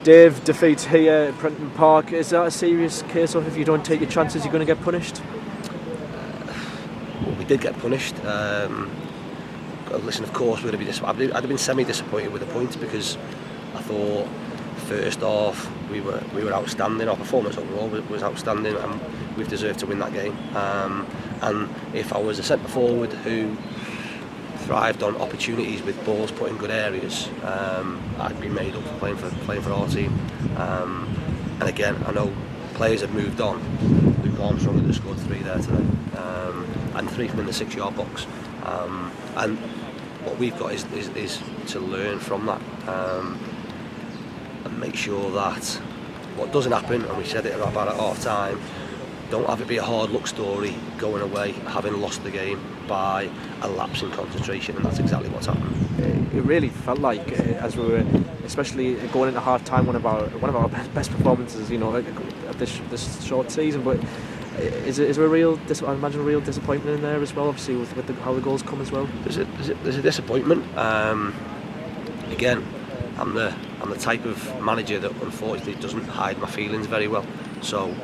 Dave, defeat here at Prenton Park. Is that a serious case of if you don't take your chances, you're going to get punished? Well, we did get punished. Listen, of course, we're going to be I'd have been semi-disappointed with the points because I thought first half we were outstanding. Our performance overall was outstanding, and we've deserved to win that game. And if I was a centre forward who thrived on opportunities with balls put in good areas, I'd be made up for playing for our team. And again, I know players have moved on. Luke Armstrong had scored 3 there today, and 3 from in the 6-yard box. And what we've got is to learn from that, and make sure that what doesn't happen, and we said it about at half time, don't have it be a hard luck story going away having lost the game by a lapse in concentration, and that's exactly what's happened. It really felt like, as we were, especially going into half time, one of our best performances, of this short season. But is there a real, I imagine, a real disappointment in there as well? Obviously, with how the goals come as well. There's a disappointment. Again, I'm the type of manager that unfortunately doesn't hide my feelings very well. So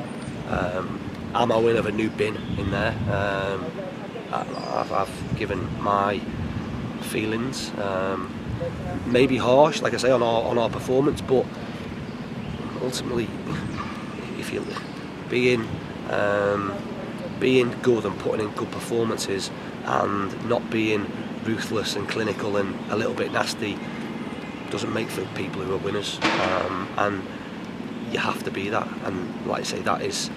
I'm a win of a new bin in there. I've given my feelings, maybe harsh, like I say, on our performance, but ultimately, if you're being good and putting in good performances and not being ruthless and clinical and a little bit nasty, doesn't make for people who are winners, and you have to be that. And like I say, that is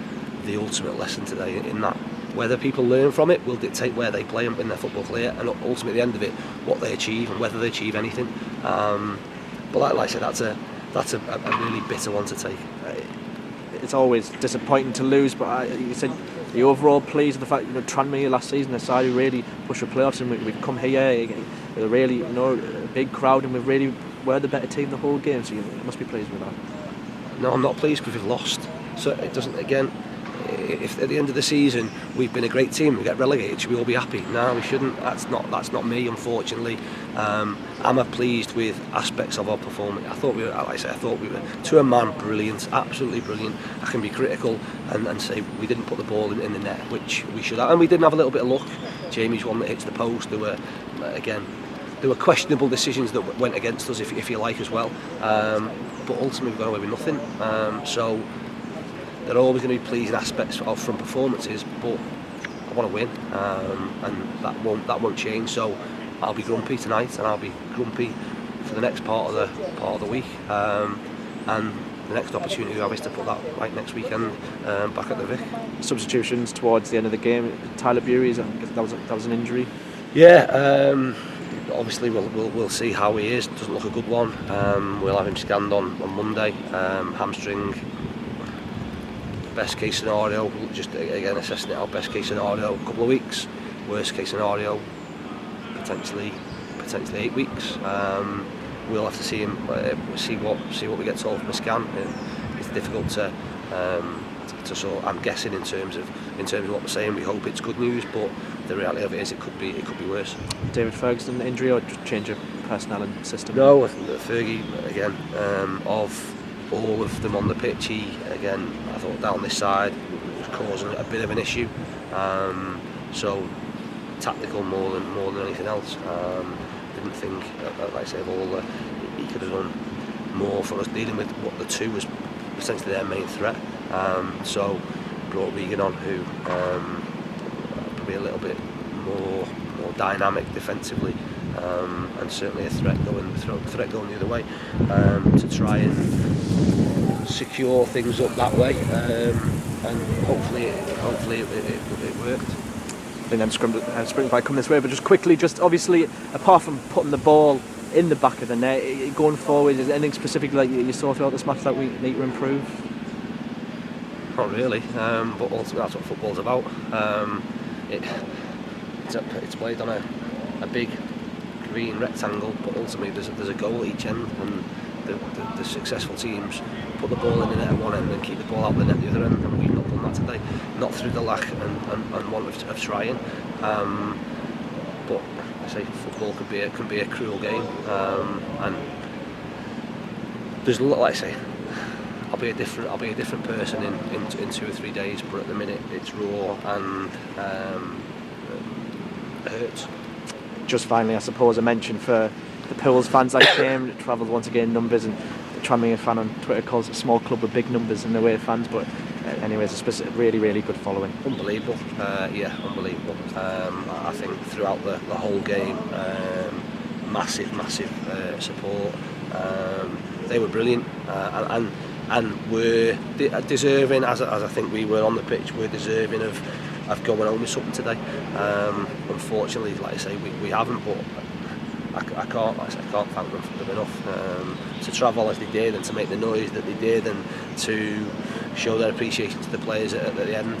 the ultimate lesson today in that. Whether people learn from it will dictate where they play in their football career, and ultimately at the end of it, what they achieve and whether they achieve anything. But like I said, that's a really bitter one to take. It's always disappointing to lose, but you said the overall pleased with the fact Tranmere last season, the side who really pushed the playoffs, and we've come here with a really a big crowd, and we're the better team the whole game. So you must be pleased with that. No, I'm not pleased because we've lost. So it doesn't. Again, if at the end of the season we've been a great team, we get relegated, should we all be happy? No, we shouldn't. That's not me, unfortunately. I'm pleased with aspects of our performance. I thought we were to a man brilliant, absolutely brilliant. I can be critical and say we didn't put the ball in the net, which we should have, and we didn't have a little bit of luck. Jamie's one that hits the post. There were questionable decisions that went against us, if you like, as well. But ultimately, we got away with nothing. So there are always going to be pleasing aspects from performances, but I want to win, and that won't change. So I'll be grumpy tonight, and I'll be grumpy for the next part of the week, and the next opportunity we have is to put that right next weekend back at the Vic. Substitutions towards the end of the game. Tyler Bury, that was an injury. Yeah. Obviously, we'll see how he is. Doesn't look a good one. We'll have him scanned on Monday. Hamstring. Best case scenario, just again assessing it out. Best case scenario, a couple of weeks. Worst case scenario, potentially 8 weeks. We'll have to see him, see what we get told from a scan. It's difficult to sort. I'm guessing in terms of what we're saying. We hope it's good news, but the reality of it is it could be worse. David Ferguson injury or just change of personnel and system? No, I think that Fergie again, of all of them on the pitch, he again, I thought down this side was causing a bit of an issue. So tactical more than anything else. Didn't think, like I say, of all he could have done more for us dealing with what the two was essentially their main threat. So brought Regan on, who probably a little bit more dynamic defensively, and certainly a threat going the other way, to try and secure things up that way, and hopefully it worked. And then sprint by coming this way, but just quickly, obviously, apart from putting the ball in the back of the net, going forward, is there anything specific like you saw throughout this match that we need to improve? Not really, but ultimately that's what football's about. It's played on a big green rectangle, but ultimately there's a goal at each end, and the successful teams put the ball in the net at one end and keep the ball out the net at the other end, and we've not done that today, not through the lack and want of trying. But I say football can be a cruel game, and there's, like I say, be a different person in 2 or 3 days. But at the minute, it's raw and it hurts. Just finally, I suppose I mentioned for the Pools fans that came, it travelled once again in numbers, and the Tranmere fan on Twitter calls it a small club with big numbers in away fans, but anyways, a specific, really good following. Unbelievable, unbelievable. I think throughout the whole game, massive support. They were brilliant, and were deserving, as I think we were on the pitch, were deserving of going home with something today. Unfortunately, like I say, we haven't, but I can't thank them enough to travel as they did and to make the noise that they did and to show their appreciation to the players at the end.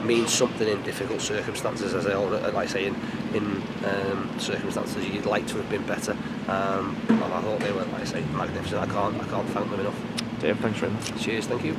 Means something in difficult circumstances, as like I say, in circumstances you'd like to have been better. And I thought they were, like I say, magnificent. I can't thank them enough. Dave, thanks very much. Cheers, thank you.